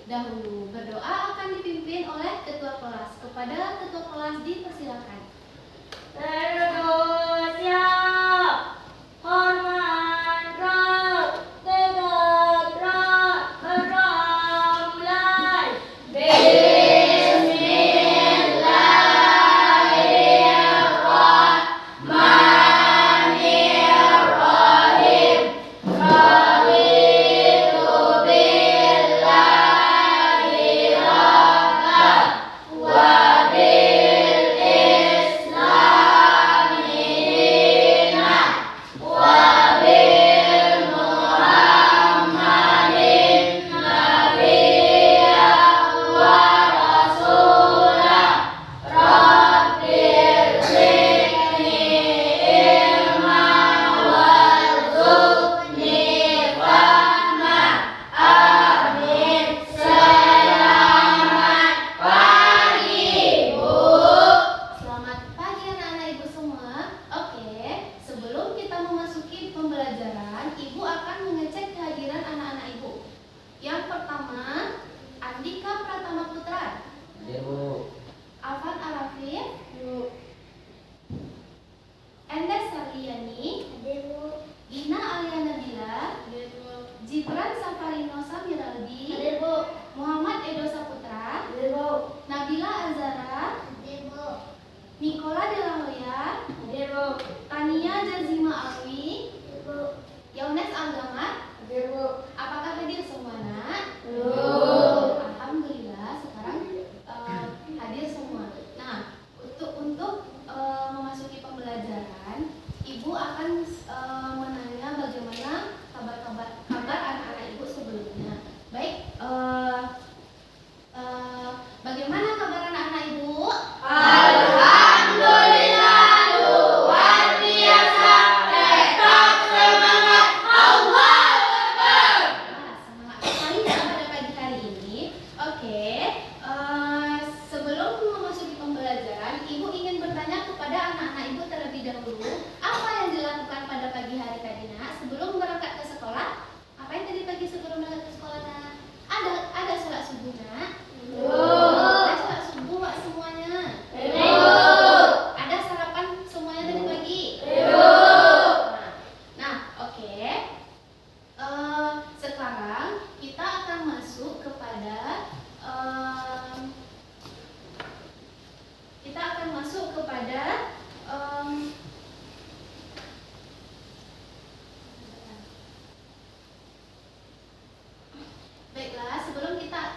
dahulu. Berdoa akan dipimpin oleh ketua kelas. Kepada ketua kelas dipersilakan. Berdua siap, hormat roh, tegak roh, berdoa mulai.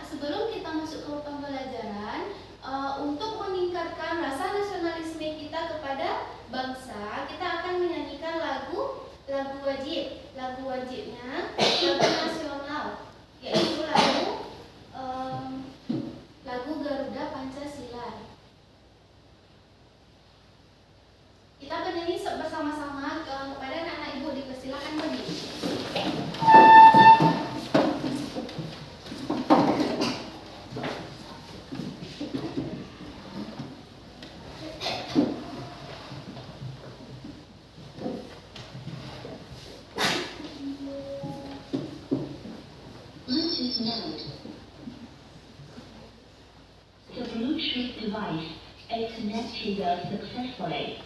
Sebelum kita masuk ke pembelajaran, untuk meningkatkan rasa nasionalisme kita kepada bangsa, kita akan menyanyikan lagu wajib. Lagu wajibnya lagu nasional, yaitu lagu Garuda Pancasila. Kita bernyanyi bersama-sama kepada anak-anak ibu, dipersilakan berdiri. The Bluetooth device is connected successfully.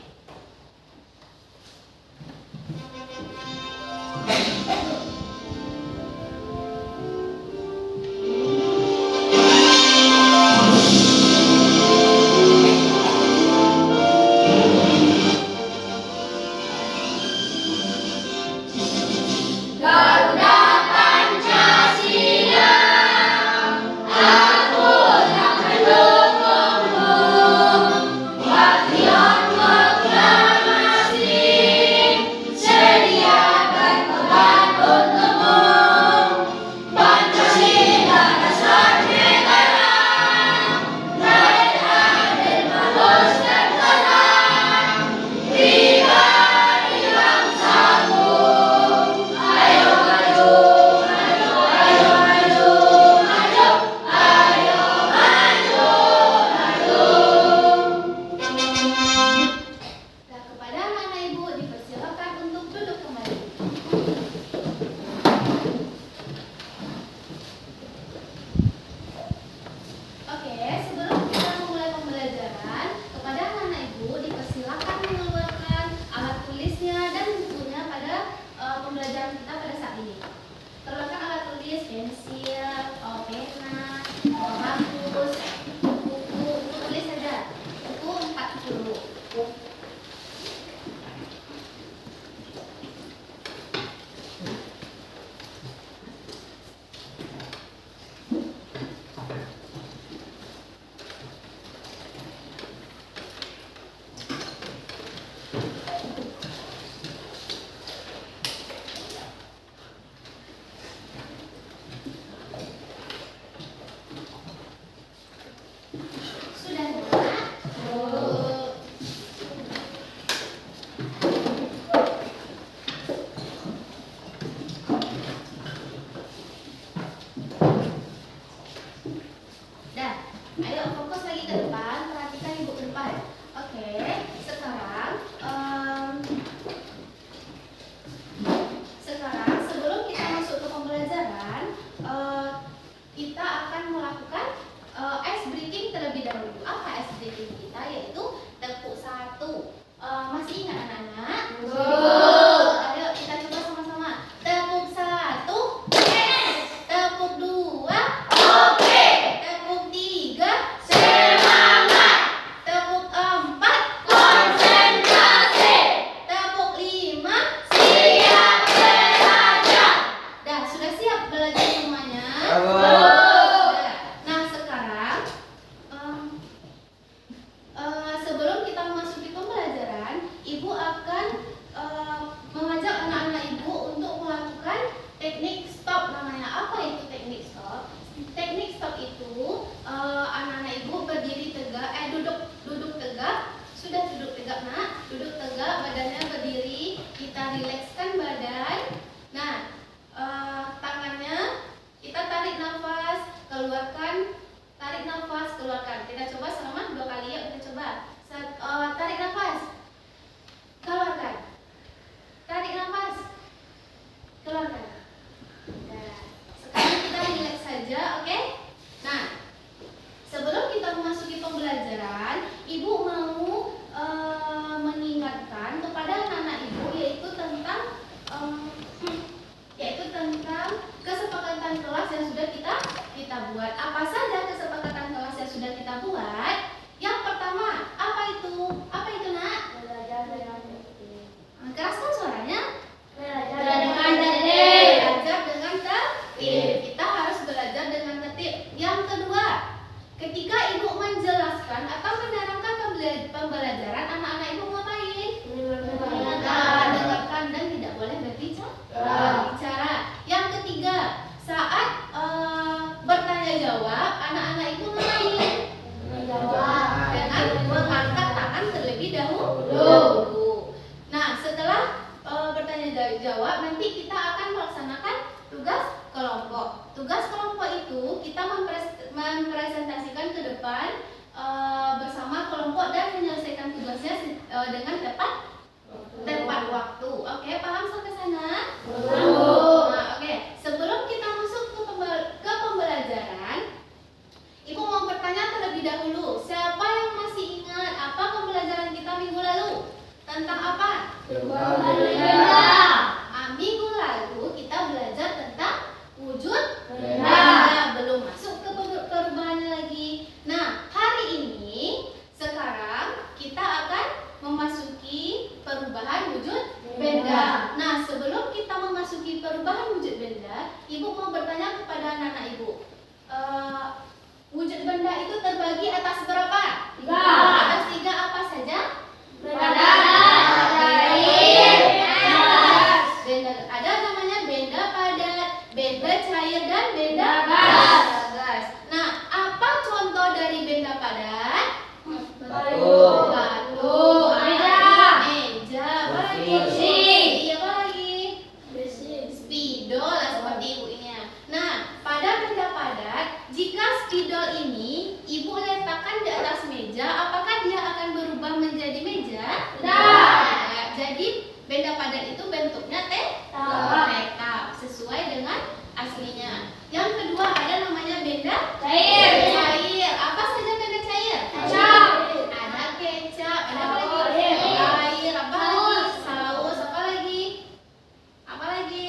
Aku tak mendukungmu, Patriot kita akan melakukan ice breaking terlebih dahulu. Apa ice breaking kita? Yaitu tepuk 1. Masih ingat anak-anak? Ayo kita coba sama-sama. Tepuk 1. Tepuk 2. Tepuk 3. Semangat. Tepuk 4. Konsentrasi. Tepuk 5. Siap belajar. Dah, sudah siap belajar semuanya? Nah, sekarang sebelum kita memasuki pembelajaran, Ibu akan mengajak anak-anak Ibu untuk melakukan teknik stop namanya. Apa itu teknik stop? Teknik stop itu anak-anak Ibu berdiri tegak, duduk tegak. Sudah duduk tegak, Nak? Duduk tegak, badannya berdiri. Kita rilekskan badan. Nah, tangannya kita tarik nafas, keluarkan, tarik nafas, keluarkan. Kita coba selama 2 kali ya, kita coba. Tarik nafas, keluarkan. Tarik nafas, keluarkan. Nah, sekarang kita relax saja, oke? Nah, sebelum kita memasuki pembelajaran, Ibu mau mengingatkan kepada anak-anak Ibu yaitu tentang kesepakatan kelas yang sudah kita buat. Apa saja kesepakatan kelas yang sudah kita buat? Yang pertama, apa itu? Apa itu, Nak? Belajar dengan tertib. Keraskan suaranya. Belajar dengan tertib. Belajar dengan tertib. Kita harus belajar dengan tertib. Yang kedua, ketika Ibu menjelaskan atau menerangkan pembelajaran, anak-anak Ibu ngapain? Mendengarkan dan tidak boleh berbicara. Yang ketiga, saat bertanya jawab, anak-anak Ibu ngapain? Dengan mengangkat tangan terlebih dahulu. Nah, setelah bertanya jawab, nanti kita akan melaksanakan tugas kelompok. Tugas kelompok itu kita mempresentasikan ke depan bersama kelompok dan menyelesaikan tugasnya dengan tepat waktu. Oke, paham sampai sana? Nah, oke. Sebelum kita masuk ke pembelajaran, Ibu mau bertanya terlebih dahulu. Siapa yang masih ingat apa pembelajaran kita minggu lalu? Tentang apa? Minggu lalu kita belajar tentang wujud benda. Belum masuk ke perubahannya lagi. Nah, hari ini sekarang kita akan memasuki perubahan wujud benda. Nah, sebelum kita memasuki perubahan wujud benda, Ibu mau bertanya kepada anak-anak Ibu. Wujud benda itu terbagi atas berapa? 3. Atas 3 apa saja? Benda ada namanya benda padat, benda cair dan benda gas. Nah, apa contoh dari benda padat? Batu. Meja, apa lagi? Kursi. Apa lagi? Spidol lah seperti Ibu ini. Nah, pada benda padat, jika spidol ini Ibu letakkan di atas meja, apakah dia akan berubah menjadi meja? Tidak. Jadi benda padat itu bentuknya tetap sesuai dengan aslinya. Yang kedua ada namanya benda Cair. Apa saja benda cair? Kecap. Ada kecap. Ada apa lagi? Air. Apa lagi? Saus. Apa lagi? Apa lagi?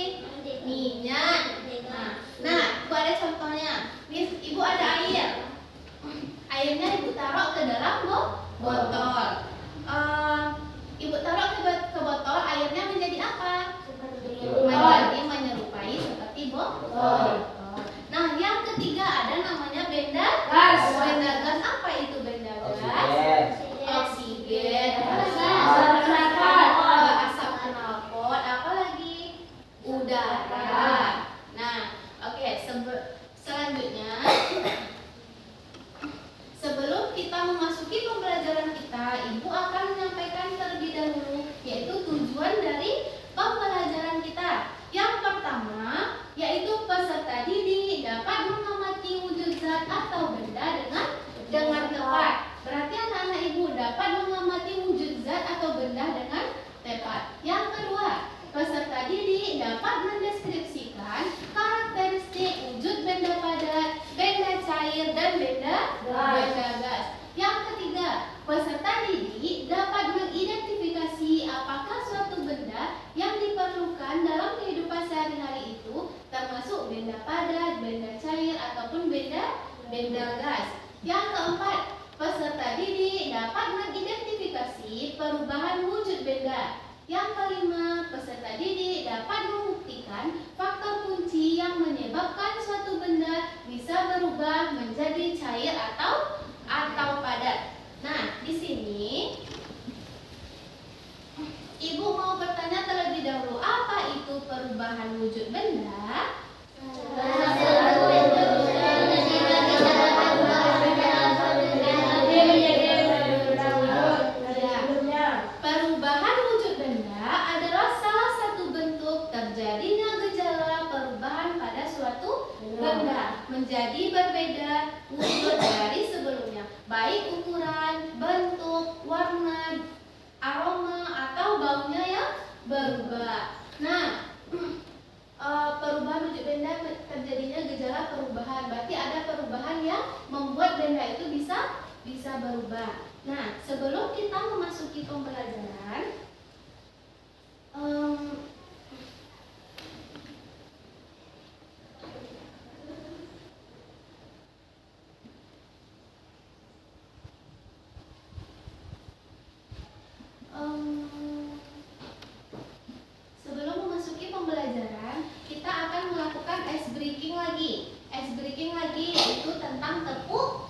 Minyak. Nah, Ibu ada contohnya. Nih, Ibu ada air. Airnya Ibu taruh ke dalam botol. Ibu taruh ke botol, airnya menjadi apa? Menyerupai seperti botol. Nah, yang ketiga ada namanya benda Gas. Benda gas, apa itu benda gas? Oksigen. Apa lagi? Asap knalpot. Apa lagi? Udara. Nah, oke. Selanjutnya, sebelum kita memasuki pembelajaran kita, Ibu akan menyampaikan terlebih dahulu yaitu tujuan dari pembelajaran kita. Yang pertama yaitu peserta benda gas. Yang keempat, peserta didik dapat mengidentifikasi perubahan wujud benda. Yang kelima, peserta didik dapat membuktikan faktor kunci yang menyebabkan suatu benda bisa berubah menjadi cair atau padat. Nah, di sini Ibu mau bertanya terlebih dahulu, apa itu perubahan wujud benda? Perubahan wujud benda adalah salah satu bentuk terjadinya gejala perubahan pada suatu benda menjadi berbeda wujud dari sebelumnya, baik ukuran, bentuk, warna, aroma atau baunya yang berubah. Nah, perubahan wujud benda terjadinya gejala perubahan, berarti ada perubahan yang membuat benda itu bisa berubah. Nah, sebelum kita memasuki pembelajaran, kita akan melakukan ice breaking lagi. Ice breaking lagi yaitu tentang tepuk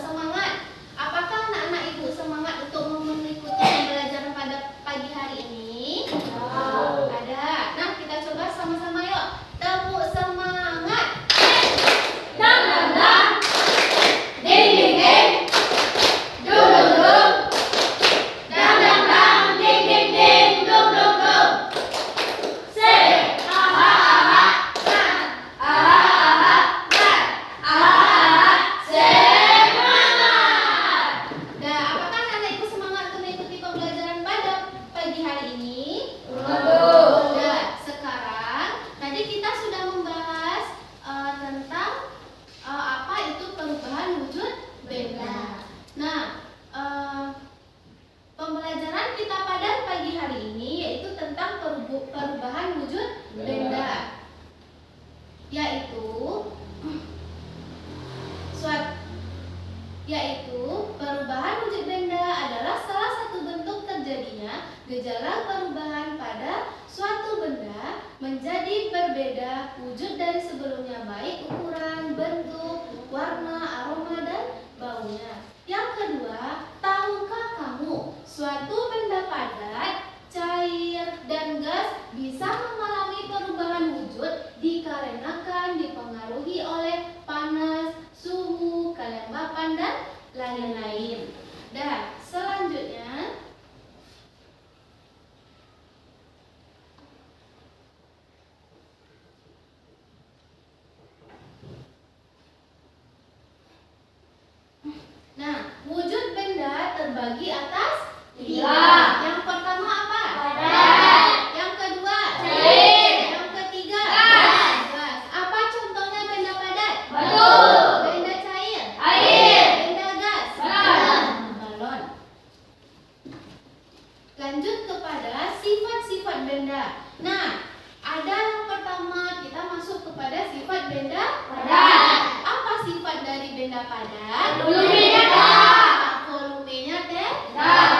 semangat. Apakah anak-anak ibu semangat untuk mengikuti pembelajaran pada pagi hari ini? Ada. Nah, kita coba sama-sama yuk. Tepuk semangat. Dang dang dang. Ding ding ding. Dung dung dung. Dang dang dang. Ding ding ding. Dung dung dung. Say aha aha. Aha aha. Aha aha. Semangat. Nah, apakah anak ibu semangat untuk mengikuti pembelajaran pada pagi hari ini? Nah, sekarang tadi kita sudah membahas tentang apa itu perubahan wujud benda. Nah, pembelajaran kita pada pagi hari ini yaitu tentang perubahan wujud benda, yaitu perubahan wujud benda adalah salah satu bentuk terjadinya gejala perubahan pada suatu benda menjadi berbeda wujud dari sebelumnya, baik ukuran, bentuk, warna, aroma, dan baunya. Yang kedua, tahukah kamu suatu benda padat, cair, dan gas bisa mengalami perubahan wujud dikarenakan dipengaruhi oleh panas, suhu, kelembapan, dan lain-lain. Dan selanjutnya, wujud benda terbagi atas 3. Yang pertama apa? Padat. Yang kedua? Cair. Yang ketiga? Gas. Apa contohnya benda padat? Batu. Benda cair? Air. Benda gas? Balon. Lanjut kepada sifat-sifat benda. Nah, ada yang pertama, kita masuk kepada sifat benda Padat. Apa sifat dari benda padat? Volumenya tetap. Volumenya tetap.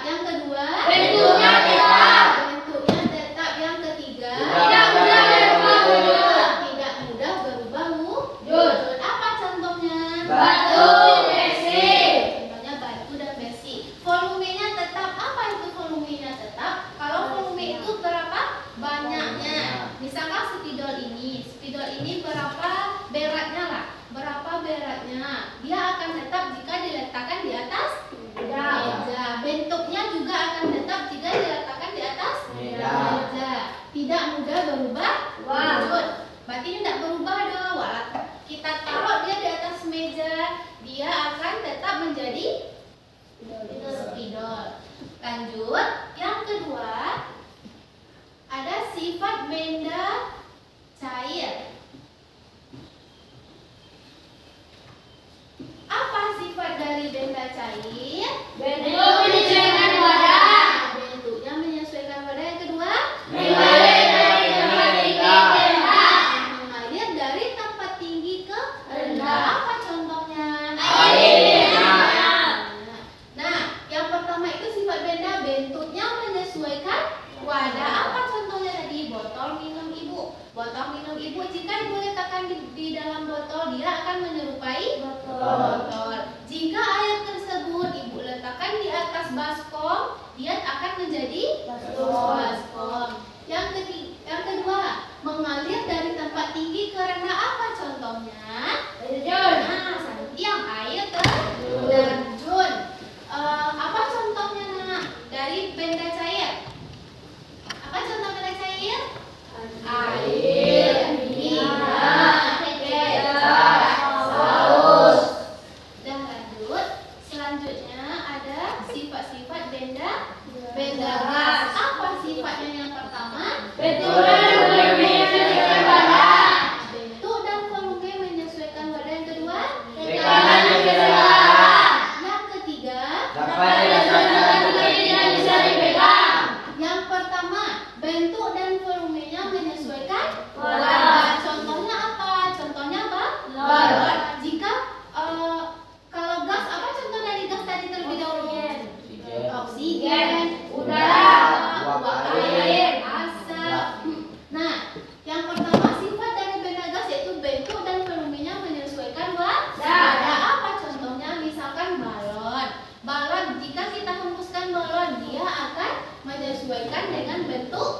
Yang kedua? Bentuknya tetap. Bentuknya tetap. Yang ketiga? Tidak mudah berubah wujud. Tidak mudah berubah Wujud. Apa contohnya? Batu, besi. Contohnya batu dan besi. Volumenya tetap. Apa itu volumenya tetap? Kalau volume itu berapa banyaknya? Misalkan spidol ini berapa beratnya lah? Berapa beratnya? Dia akan tetap jika diletakkan di atas meja. Bentuknya juga akan tetap jika diletakkan di atas meja. Tidak mudah berubah wujud. Berarti ini tidak berubah dong. Walau kita taruh dia di atas meja, dia akan tetap menjadi spidol. Lanjut, yang kedua ada sifat benda cair. Apa sifat dari benda cair? Bentuk menyesuaikan wadah. Bentuknya menyesuaikan wadah. Yang kedua, Mengalir dari tempat tinggi ke rendah. mengalir dari tempat tinggi ke dalam botol, dia akan menyerupai botol. Jika air tersebut Ibu letakkan di atas baskom, dia akan menjadi baskom. Yang kedua, mengalir dari tempat tinggi karena apa contohnya? Nah, yang air terjun. Apa contohnya nak? Dari benda cair. Apa contoh benda cair? Air, minyak, saus. Dan lanjut. Selanjutnya ada sifat-sifat benda gas. Apa sifatnya yang pertama? Bentuk dan volume menyesuaikan badan. Bentuk dan volume menyesuaikan badan. Yang kedua, Tekanan yang keseluruhan. yang ketiga, Dapat dilaksanakan tetapi tidak bisa dipegang. yang pertama, bentuk dan volumenya menyesuaikan Badan. Contohnya apa? Contohnya apa? Balon. Jika kalau gas, apa contoh dari gas tadi terlebih dahulu? Oksigen, Udara, uap air, asap. Nah, yang pertama sifat dari benda gas yaitu bentuk dan volumenya menyesuaikan badan. Ada apa contohnya? Misalkan balon. Balon, jika kita hembuskan balon, dia akan menyesuaikan dengan bentuk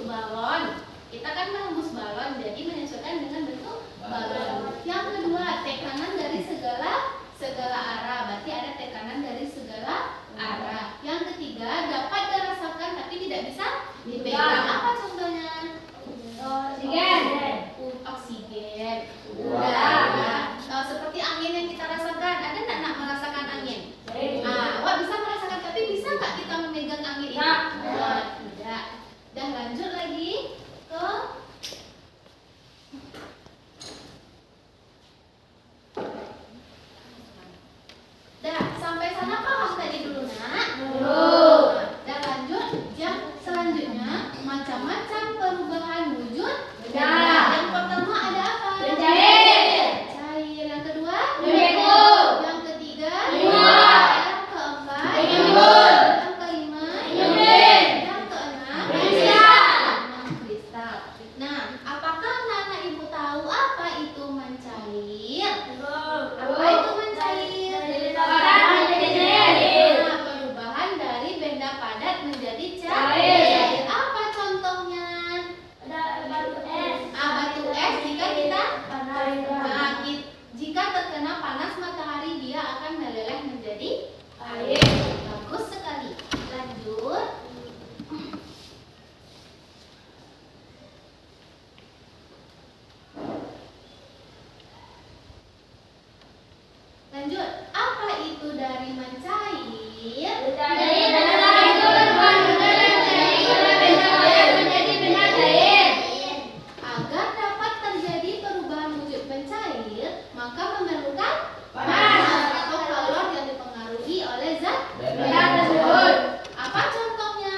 balon. Kita kan menghembus balon, jadi menyesuaikan dengan bentuk balon. Yang kedua, tekanan dari segala arah. Berarti ada tekanan dari segala arah. Yang ketiga, dapat dirasakan tapi tidak bisa dipegang. Apa contohnya? Oksigen, udara. Seperti angin yang kita rasakan. Ada nggak nak merasakan angin? Wah, bisa merasakan, tapi bisa nggak kita memegang angin ini? Tidak. Dan lanjut lagi ke sampai sana paham tadi dulu nak? Dan lanjut yang selanjutnya, macam-macam perubahan wujud. Yang pertama ada apa? Cair. Yang kedua? Membeku. Yang ketiga? Menguap. Yang keempat? Mengembun. Yang kelima? Menyembelih. Yang keenam? Kristal. Nah, apakah anak-anak ibu tahu apa itu mencair? Apa itu mencair? Nah, perubahan dari benda padat menjadi cair. Apa contohnya? Batu es jika kita jika terkena panas matahari, dia akan meleleh menjadi air. Bagus sekali. Lanjut. Lanjut. Apa itu dari mencair? Agar dapat terjadi perubahan wujud mencair, maka memerlukan panas atau kalor yang dipengaruhi oleh zat Benda tersebut. Apa contohnya?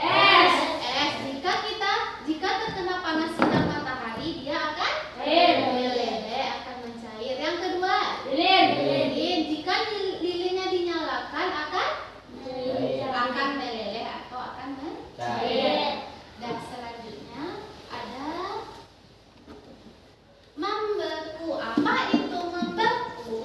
Es. Jika terkena panas sinar matahari, dia akan meleleh, akan mencair. Yang kedua, lilin. Jika lilinnya dinyalakan akan meleleh atau akan mencair. Dan selanjutnya ada membeku. Apa itu membeku?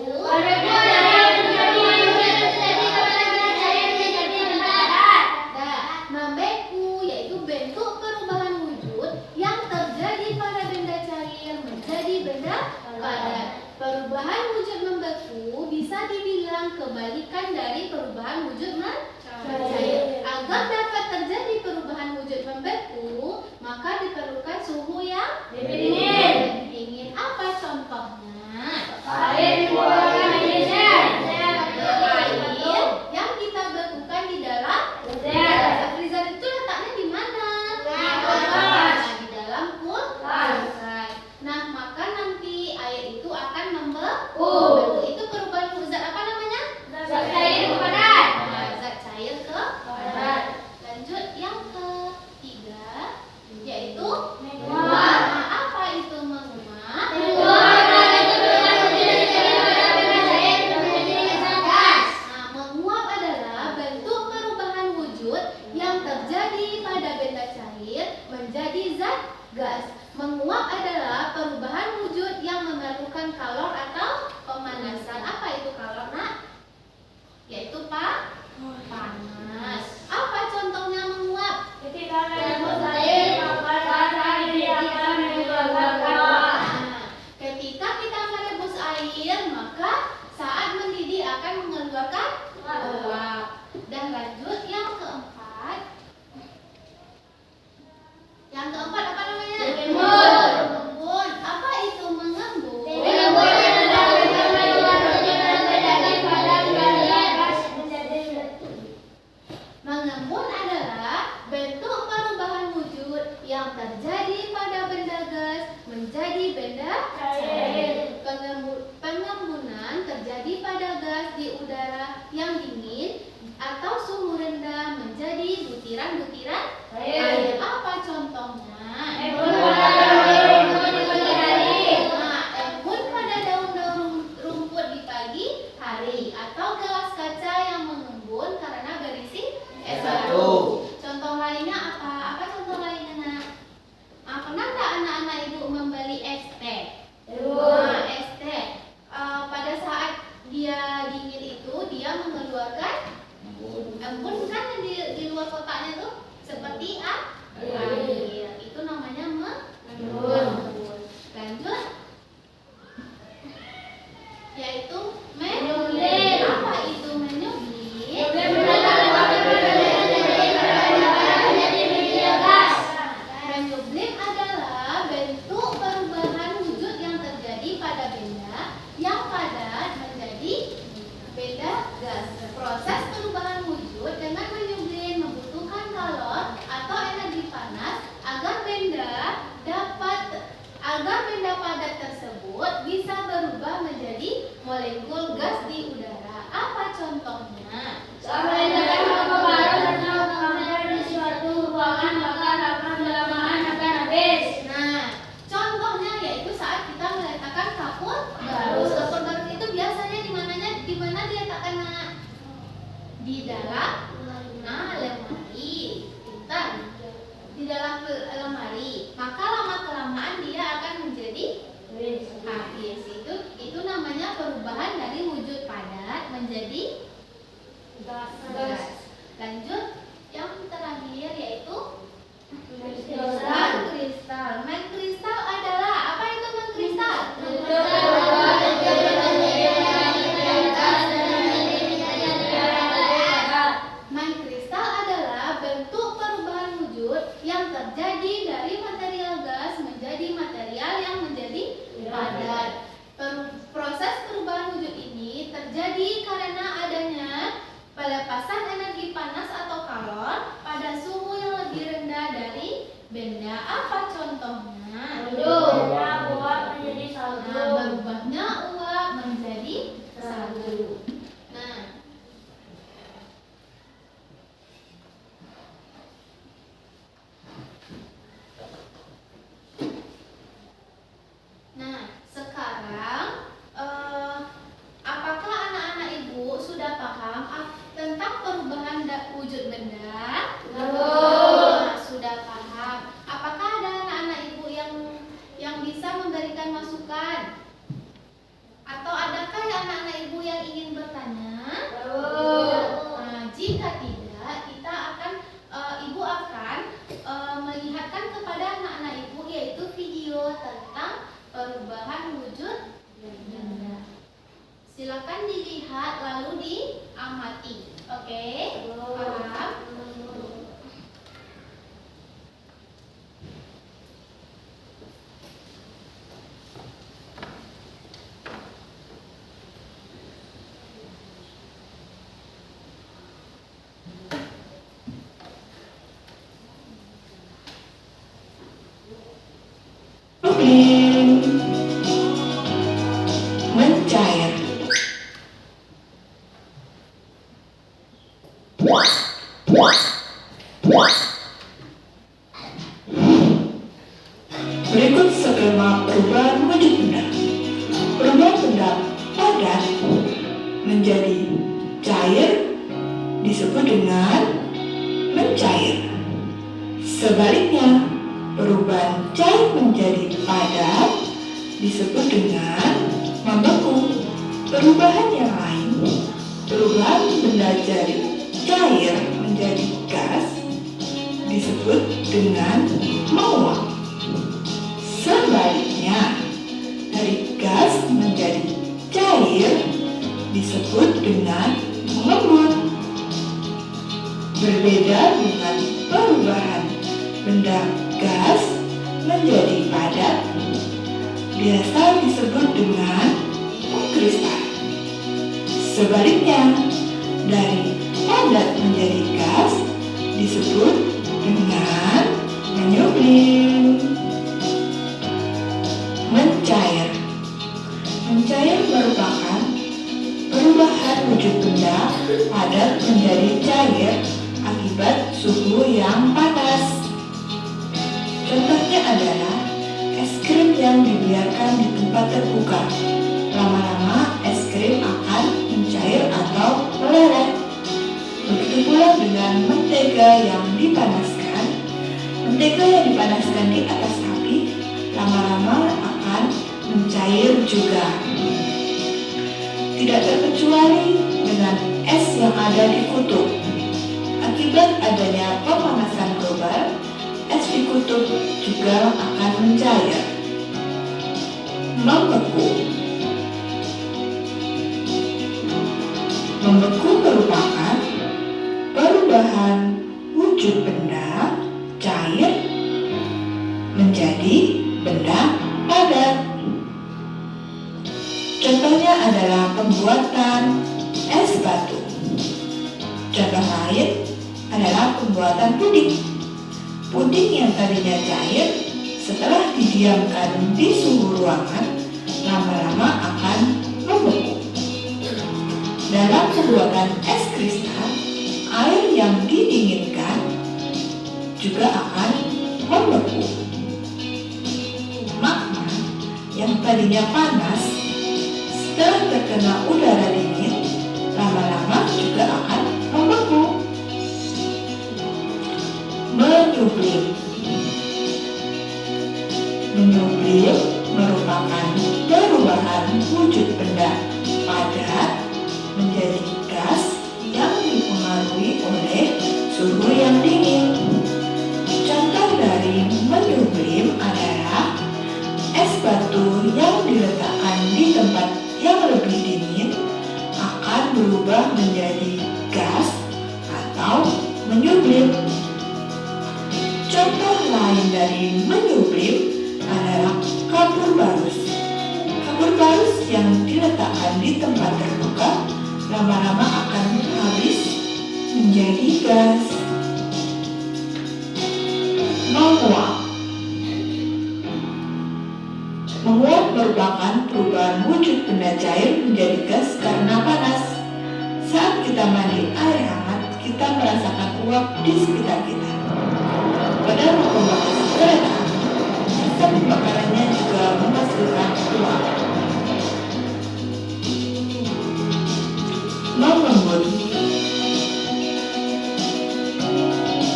Membeku yaitu bentuk perubahan wujud yang terjadi pada benda cair menjadi benda padat. Perubahan wujud membeku bisa dibilang kebalikan dari perubahan wujud mencair. Agar dapat terjadi perubahan wujud membeku, maka diperlukan suhu yang lebih dingin. Apa contohnya? Air yang kita bekukan di dalam freezer itu letaknya di mana? Di dalam kulkas. Nah, maka nanti air itu akan membeku. Itu perubahan zat apa namanya? Zat cair ke padat. Lanjut yang ketiga, yaitu menguap. Nah, apa mengeluarkan uap. Dan lanjut yang keempat. Yang keempat apa namanya? Mengembun. Apa itu mengembun? Mengembun adalah bentuk perubahan wujud yang terjadi pada benda gas menjadi benda cair. Pengembunan terjadi pada gas di udara yang dingin atau suhu rendah menjadi butiran-butiran air. Apa contohnya? Embun pada daun-daun rumput di pagi hari, atau gelas kaca yang mengembun karena berisi es batu. Contoh lainnya apa? Apa contoh lainnya, Nak? Pernah nggak anak-anak ibu membeli es teh? Es teh. Pada saat dia dingin itu dia mengeluarkan embun kan di luar kotaknya tuh seperti air. Itu namanya mengembun. Lanjut. Yaitu menyublim. Apa itu menyublim? Menyublim adalah bentuk perubahan wujud yang terjadi pada benda yang padat menjadi benda gas. Proses perubahan wujud dengan menyublim membutuhkan kalor atau energi panas agar benda padat tersebut bisa berubah menjadi molekul gas di udara. Apa contohnya? Nah, contohnya yaitu saat kita meletakkan kapur barus. Kapur barus itu biasanya di mana diletakkan, Nak? Di dalam lemari. Pintar. Di dalam lemari. Maka lama-kelamaan dia akan menjadi habis. Itu namanya perubahan dari wujud padat menjadi gas. Lanjut yang terakhir yaitu mengkristal. Mengkristal adalah apa itu mengkristal? Mengkristal adalah bentuk perubahan wujud yang terjadi dari material gas menjadi material yang menjadi padat. Proses perubahan wujud ini terjadi karena adanya pelepasan energi panas atau kalor pada suhu yang lebih rendah dari benda. Apa contohnya? Berubahnya uap menjadi salju. Nah, sekarang apakah anak-anak ibu sudah paham tentang perubahan wujud benda? Sudah paham. Apakah ada anak-anak ibu yang bisa memberikan masukan? Atau adakah anak-anak ibu yang ingin bertanya? Jika tidak, ibu akan melihatkan kepada anak-anak ibu yaitu video tentang perubahan wujud benda. Silakan dilihat lalu diamati. Oke? Paham? Mencair. Berikut skema perubahan wujud benda. Perubahan benda padat menjadi cair disebut dengan mencair. Sebaliknya, perubahan cair menjadi padat disebut dengan membeku. Perubahan yang lain, perubahan benda dari cair menjadi gas disebut dengan menguap. Sebaliknya, dari gas menjadi cair disebut disebut dengan mengembun. Berbeda dengan perubahan benda gas menjadi padat, biasa disebut dengan mengkristal. Sebaliknya, dari padat menjadi gas disebut dengan menyublim. Mencair. Mencair merupakan perubahan wujud benda padat menjadi cair akibat suhu yang panas. Contohnya adalah es krim yang dibiarkan di tempat terbuka. Lama-lama es krim akan mencair atau meleleh. Begitu pula dengan mentega yang dipanaskan. Mentega yang dipanaskan di atas api lama-lama akan mencair juga. Tidak terkecuali dengan es yang ada di kutub. Akibat adanya pemanasan global, es di kutub juga akan mencair. Membeku. Membeku merupakan perubahan wujud benda cair menjadi benda padat. Contohnya adalah pembuatan es batu. Contoh lain adalah pembuatan puding. Puding yang tadinya cair setelah didiamkan di suhu ruangan lama-lama akan membeku. Dalam pembuatan es kristal, air yang didinginkan juga akan membeku. Magma yang tadinya panas setelah terkena udara dingin lama-lama juga akan membeku. Menyublim. Menyublim merupakan perubahan wujud benda padat menjadi gas yang dipengaruhi oleh suhu yang dingin. Contoh dari menyublim adalah es batu yang diletakkan di tempat yang lebih dingin akan berubah menjadi gas atau menyublim. Contoh lain dari menyublim adalah kapur barus. Kapur barus yang diletakkan di tempat terbuka lama-lama akan habis menjadi gas. Menguap. Menguap merupakan perubahan wujud benda cair menjadi gas karena panas. Saat kita mandi air hangat, kita merasakan uap di sekitar kita. Pada pembakaran kereta api, sistem pembakarannya juga menghasilkan uap. Mengembun.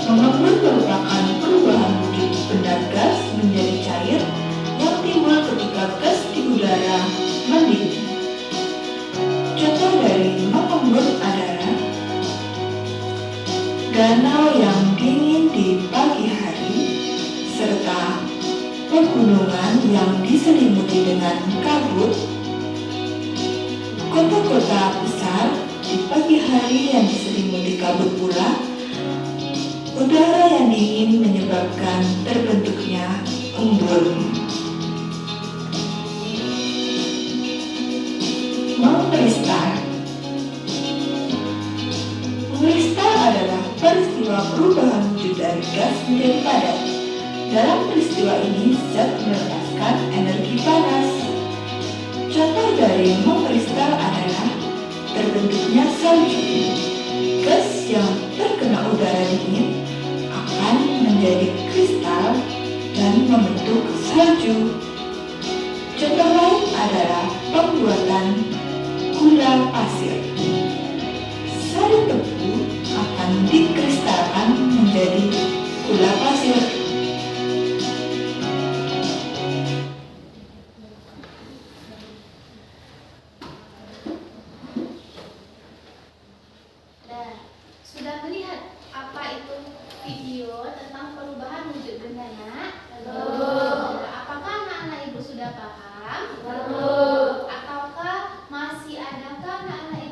Mengembun merupakan perubahan wujud benda gas menjadi cair yang timbul ketika gas di udara mendidih. Contoh dari mengembun adalah danau yang dingin di pagi hari serta pegunungan yang diselimuti dengan kabut. Kota-kota besar di pagi hari yang diselimuti kabut pula. Udara yang dingin menyebabkan terbentuknya embun. Mengkristal. Mengkristal adalah peristiwa perubahan wujud dari gas menjadi padat. Dalam peristiwa ini, zat melepaskan energi panas. Contoh dari mengkristal adalah terbentuknya salju. Gas yang terkena udara dingin akan menjadi kristal dan membentuk salju. Contoh lain adalah pembuatan gula pasir. Sari tebu akan dikristalkan menjadi gula pasir. Nah, sudah melihat apa itu video tentang perubahan wujud benda, Nak? Belum. Apakah anak-anak ibu sudah paham? Belum. Ataukah masih adakah anak-anak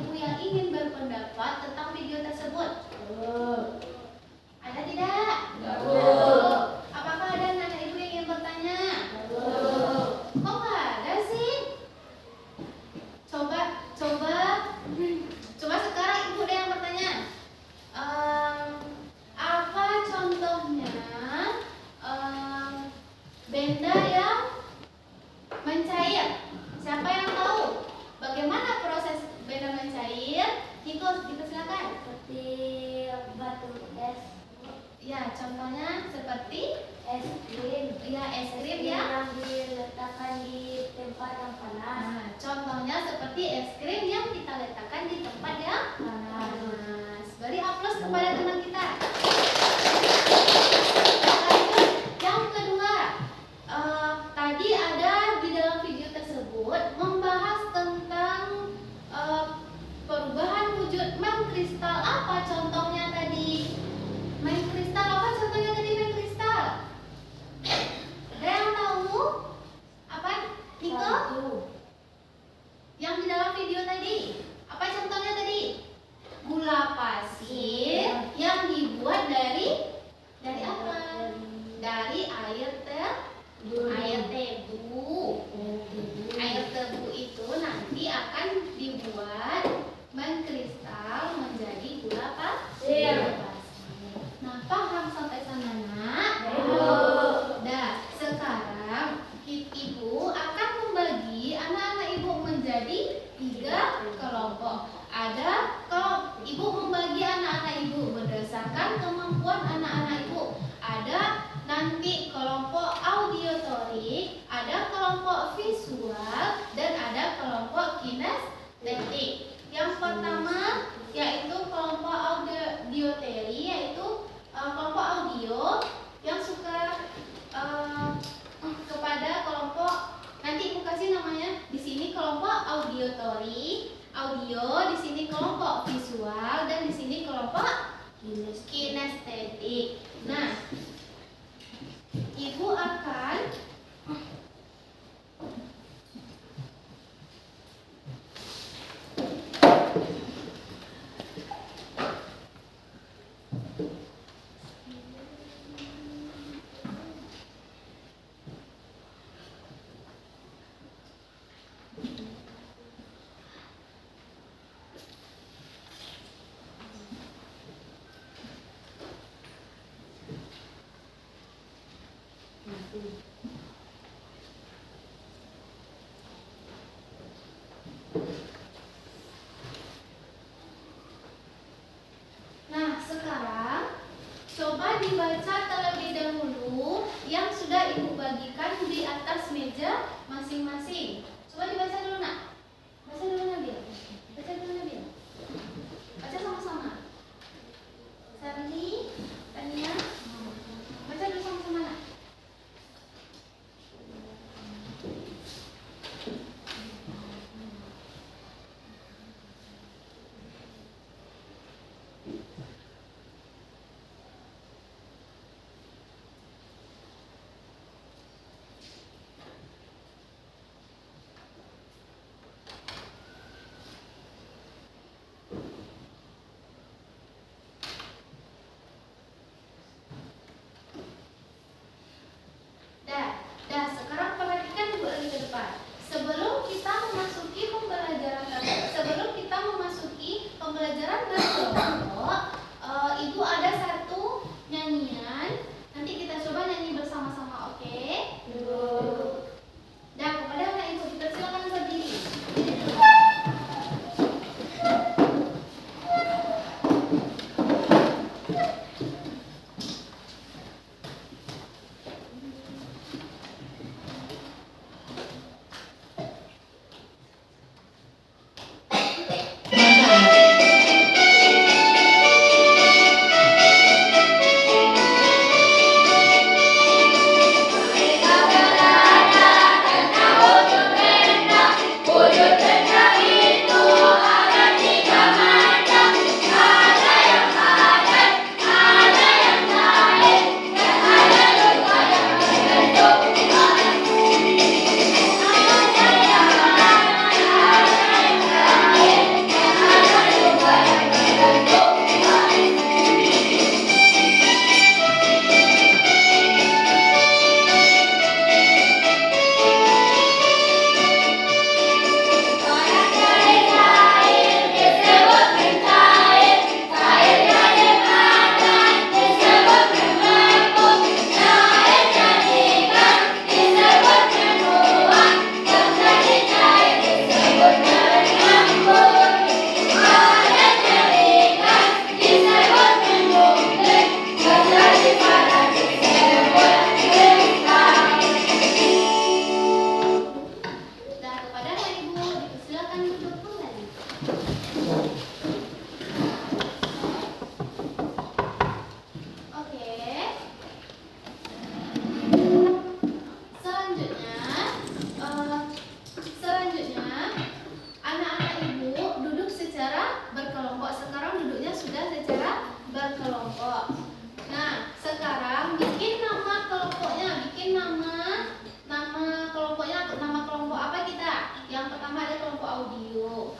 contohnya seperti Es krim. ya es krim ya. Yang diletakkan di tempat yang panas. Nah, contohnya seperti es krim yang kita letakkan di tempat yang panas. Beri aplaus kepada teman kita. Lanjut, yang kedua, tadi ada di dalam video tersebut membahas tentang perubahan wujud mengkristal. Apa contohnya tadi? Mengkristal apa contohnya tadi mengkristal? Ada yang tahu? Apa? Niko? Yang di dalam video tadi, apa contohnya tadi? Gula pasir yang dibuat dari apa? Dari air tebu. Air tebu itu nanti akan dibuat mengkristal menjadi gula pasir. Nah, paham sampai sana, Nak? Nah, sekarang ibu akan membagi anak-anak ibu menjadi 3 kelompok. Ada kalau ibu membagi anak-anak ibu berdasarkan kemampuan anak-anak ibu. Ada nanti kelompok auditorik, ada kelompok visual, dan ada kelompok kinestetik. Yang pertama yaitu kelompok auditory, yaitu kelompok audio yang suka kepada kelompok, nanti ibu kasih namanya di sini kelompok auditory, audio, di sini kelompok visual, dan di sini kelompok kinestetik. Nah, ibu akan sekarang coba dibaca terlebih dahulu yang sudah ibu bagikan di atas meja masing-masing. Coba dibaca dulu, Nak. Baca dulu, Nabil. Baca dulu, Nabil. Baca sama-sama. Sarli, Tania, baca dulu sama-sama, Nak.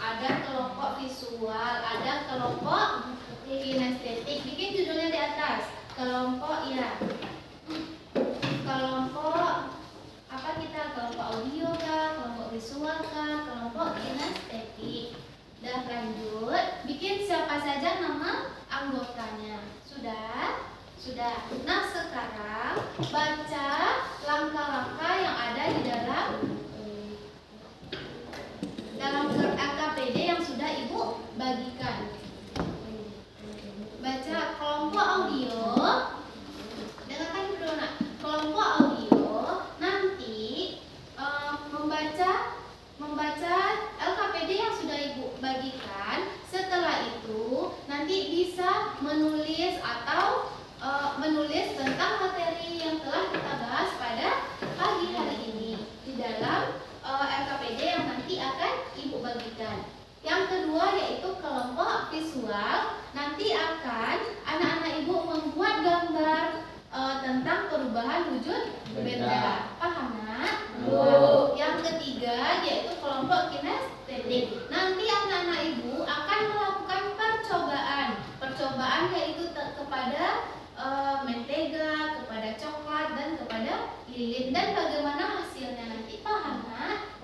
ada kelompok visual, ada kelompok kinestetik. Bikin judulnya di atas. Kelompok kelompok apa kita? Kelompok audio kah, kelompok visual kah, kelompok kinestetik. Dah lanjut, bikin siapa saja nama anggotanya. Sudah? Sudah. Nah, sekarang baca langkah-langkah yang ada di dalam LKPD yang sudah Ibu bagikan. Baca kelompok audio. Dengarkan dulu nak. Kelompok audio nanti membaca LKPD yang sudah Ibu bagikan. Setelah itu nanti bisa menulis atau menulis tentang materi yang telah kita bahas pada pagi hari ini di dalam LKPD yang nanti akan Ibu bagikan. Yang kedua yaitu kelompok visual. Nanti akan anak-anak Ibu membuat gambar tentang perubahan wujud bendera. Paham nak? Yang ketiga yaitu kelompok kinestetik. Nanti anak-anak Ibu akan melakukan percobaan. Percobaan yaitu kepada mentega, kepada coklat, dan kepada lilin. Dan bagaimana hasilnya nanti. Paham nak?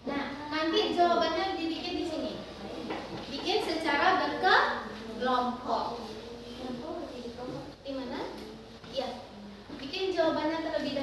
Nah, nanti jawabannya dibikin di sini. Bikin secara berkelompok. Di mana? Iya. Bikin jawabannya terlebih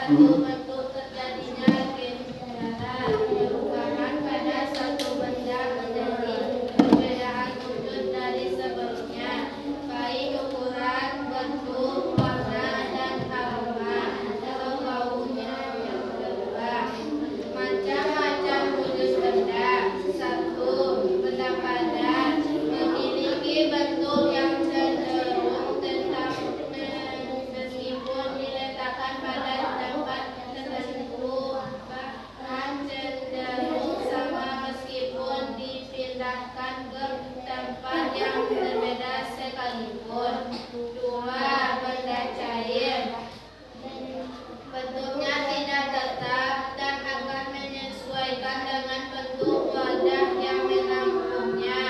Satu, bentuk terjadinya gejala perubahan pada satu benda menjadi perbedaan wujud dari sebelumnya, baik ukuran, bentuk, warna, dan aroma atau baunya yang berubah. Macam-macam wujud benda. Satu, benda padat memiliki bentuk yang cenderung tetap meskipun diletakkan pada tempat tertentu, bahkan cenderung sama meskipun dipindahkan ke tempat yang berbeda sekalipun. Dua, benda cair bentuknya tidak tetap dan akan menyesuaikan dengan bentuk wadah yang menampungnya.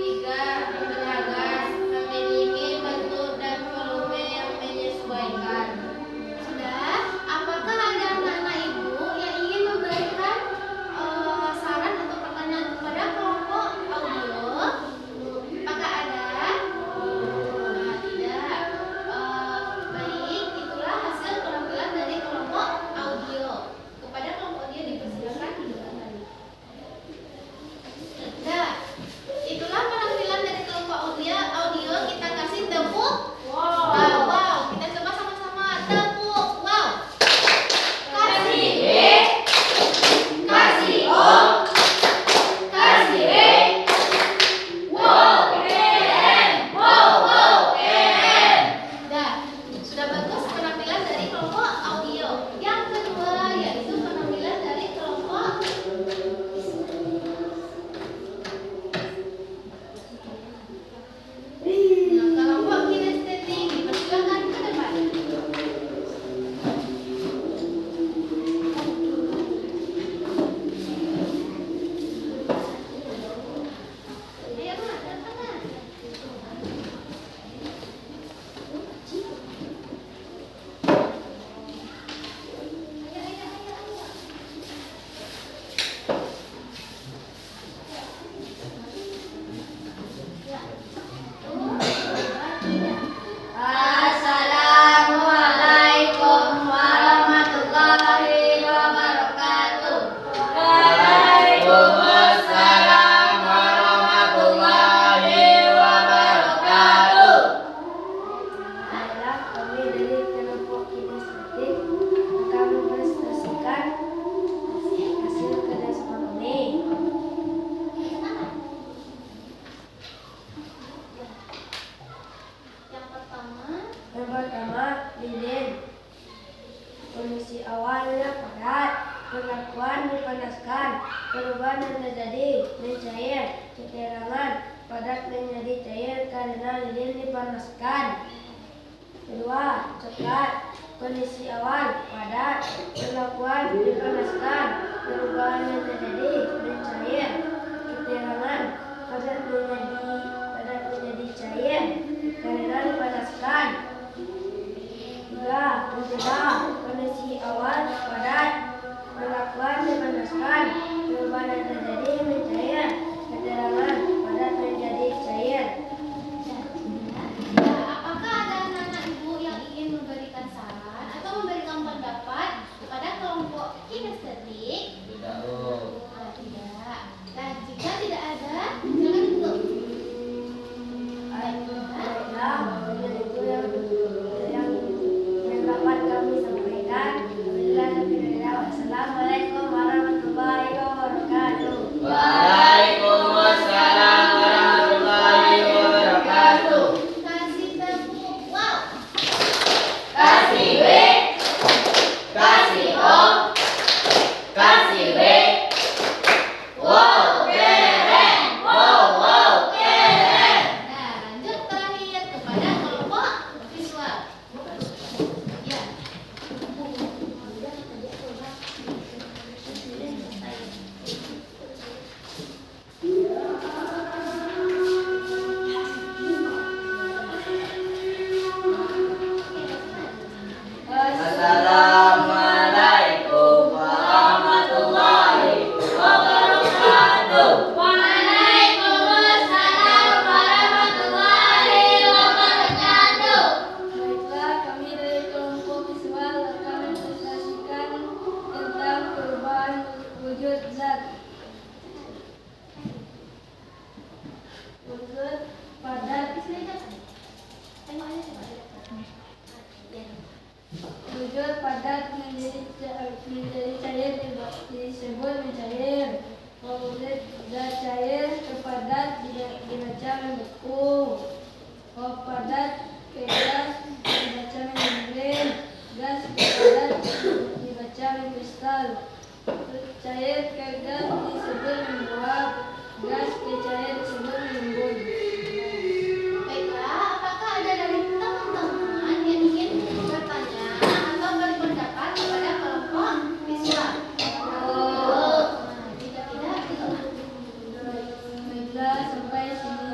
Tiga, benda gas memiliki bentuk dan volume yang menyesuaikan. Sudah, apakah ada anak-anak ibu yang ingin memberikan saran atau pertanyaan kepada kelompok audio? Apakah ada? Tidak. Baik, itulah hasil penampilan dari kelompok audio. Kepada kelompok audio dipersilakan duduk kembali. Nah, itulah penampilan dari kelompok audio. Kita kasih tepuk. Wow. Kita coba sama-sama tepuk. Wow. Kasih B, kasih O, kasih B. Wow, keren. Wow, keren. Dah, sudah bagus penampilan dari kelompok audio. Yang kedua yaitu penampilan dari kelompok kelompok kinestetik. Dipersilakan ke depan. Ayo, Ma, datang, Ma. Ayo. Assalamualaikum warahmatullahi wabarakatuh. Waalaikumsalam warahmatullahi wabarakatuh. Adalah kami dari kelompok kinestetik akan mempresentasikan hasil kerja kami. Yang pertama, Yang pertama, lilin. Kondisi awalnya padat, perlakuan dipanaskan, perubahan yang terjadi mencair, keterangan padat menjadi cair karena lilin dipanaskan. Kedua, coklat. Kondisi awal padat, perlakuan dipanaskan, perubahan yang terjadi mencair, keterangan padat menjadi cair karena dipanaskan. Tiga, mencegah. Kondisi awal padat, perlakuan dipanaskan, perubahan yang terjadi mencair, keterangan padat menjadi cair. apakah ada anak-anak ibu yang ingin memberikan saran atau memberikan pendapat kepada kelompok kinestetik? Tidak. Tidak. Dan jika tidak ada, silakan duduk. muncul padat menjadi cair disebut mencair. Apabila cair ke padat dibaca membeku. Padat ke gas dibaca membran. Gas ke padat dibaca mengkristal. Cair ke gas disebut menguap. Gas ke cair disebut mengembun. Baiklah, apakah ada dari teman-teman yang ingin bertanya atau berpendapat kepada kelompok siswa? Jika tidak, Baiklah, sampai sini.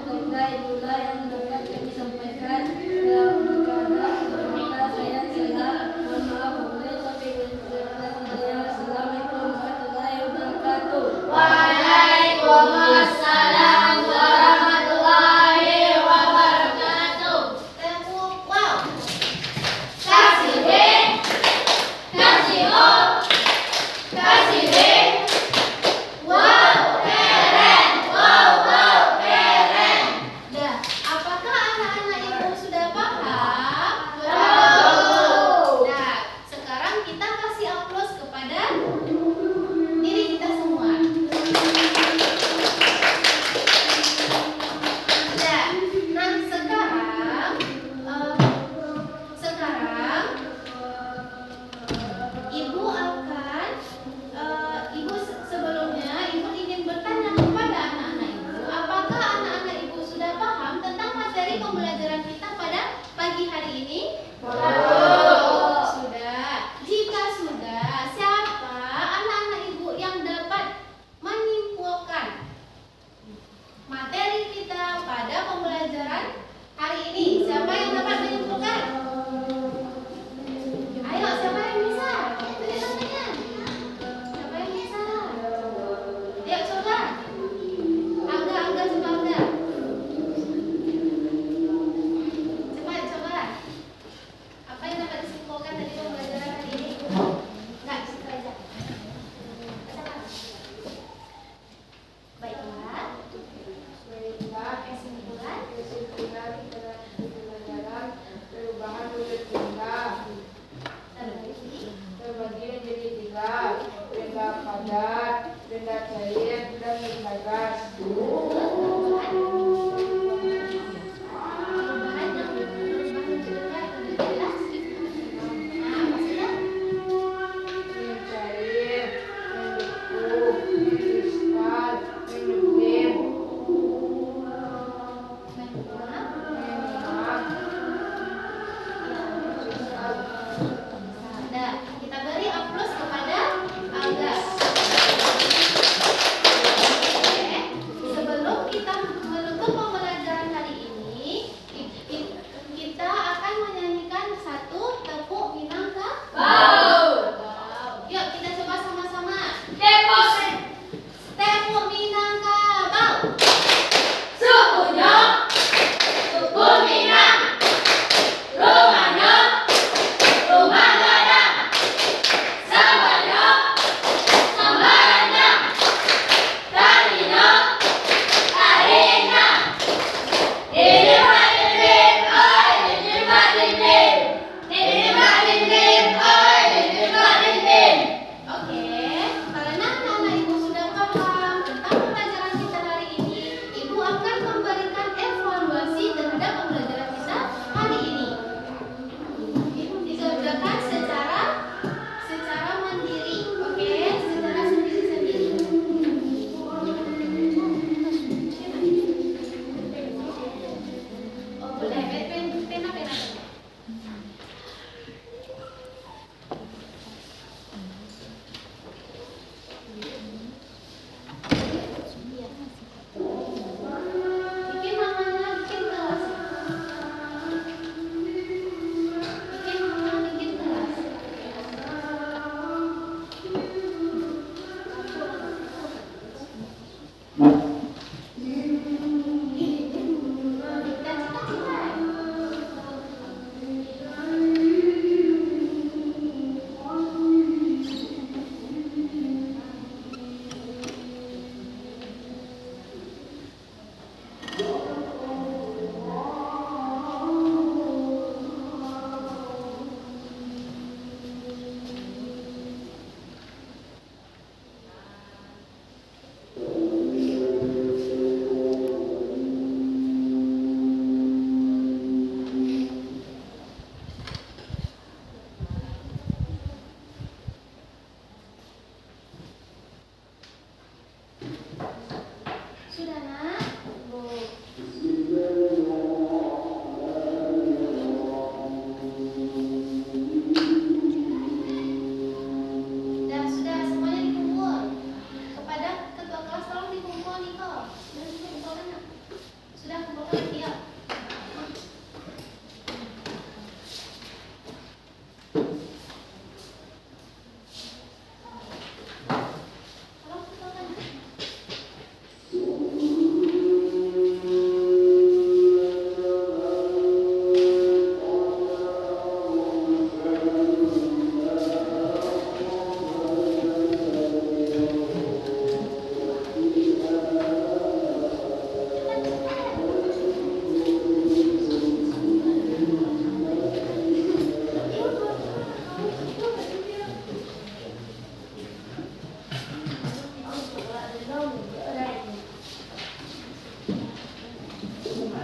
Baiklah, itulah yang dapat kami sampaikan. Jika saya salah, mohon maaf. Wabillahi taufiq wal hidayah. Assalamualaikum warahmatullahi wabarakatuh. Waalaikumsalam warahmatullahi wabarakatuh. tepuk wow. Kasih B, kasih O, kasih B. Wow, keren. Wow, wow, keren. Dah, apakah anak-anak ibu sudah paham? Betul. Nah, sekarang kita kasih aplaus kepada diri kita semua. Nah, sekarang ibu akan sebelumnya ibu ingin bertanya kepada anak-anak ibu, apakah anak-anak ibu sudah paham tentang materi pembelajaran kita pada pagi hari ini? Sudah. Jika sudah, siapa anak-anak ibu yang dapat menyimpulkan materi kita pada pembelajaran hari ini? Siapa yang dapat menyimpulkan? Ayo, siapa yang bisa? Tulis tangannya. Siapa yang bisa? Yuk, coba. Angga, coba Angga. Coba. Apa yang dapat disimpulkan dari pembelajaran hari ini? Enggak, situ aja. Baiklah. Kesimpulan.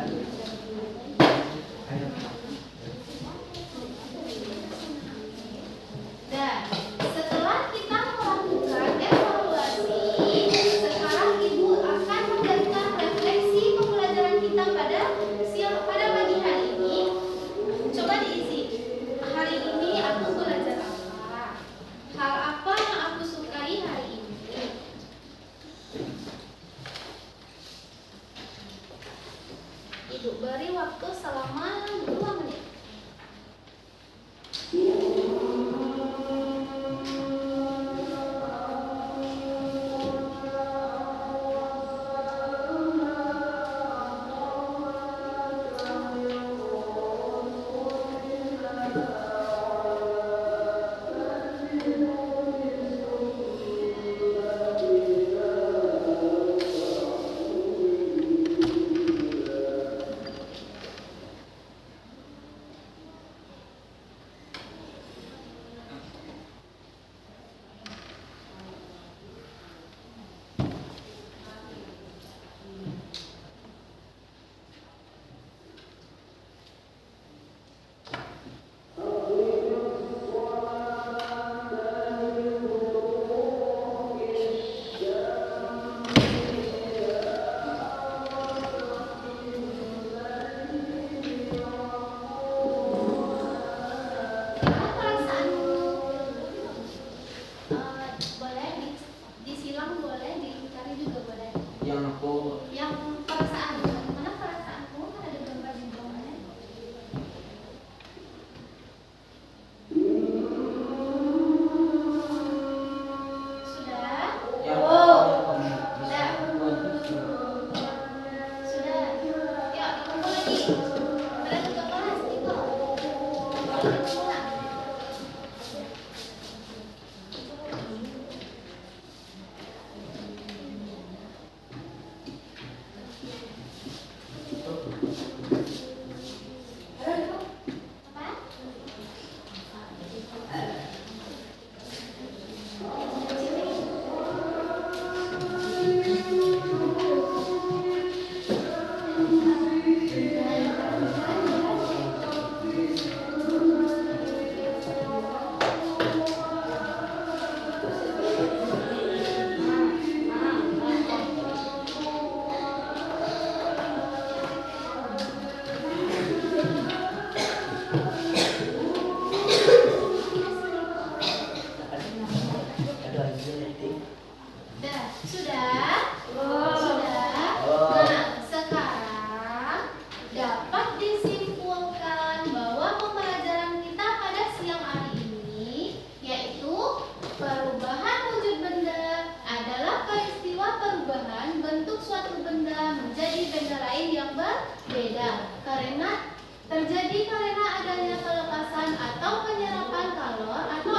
Dan setelah kita melakukan evaluasi, sekarang Ibu akan memberikan refleksi pembelajaran kita pada pagi hari ini. Coba diisi. Hari ini aku belajar apa? Hal apa yang aku sukai hari ini? Ibu beri waktu selama 2 menit. Terjadi karena adanya pelepasan atau penyerapan kalor atau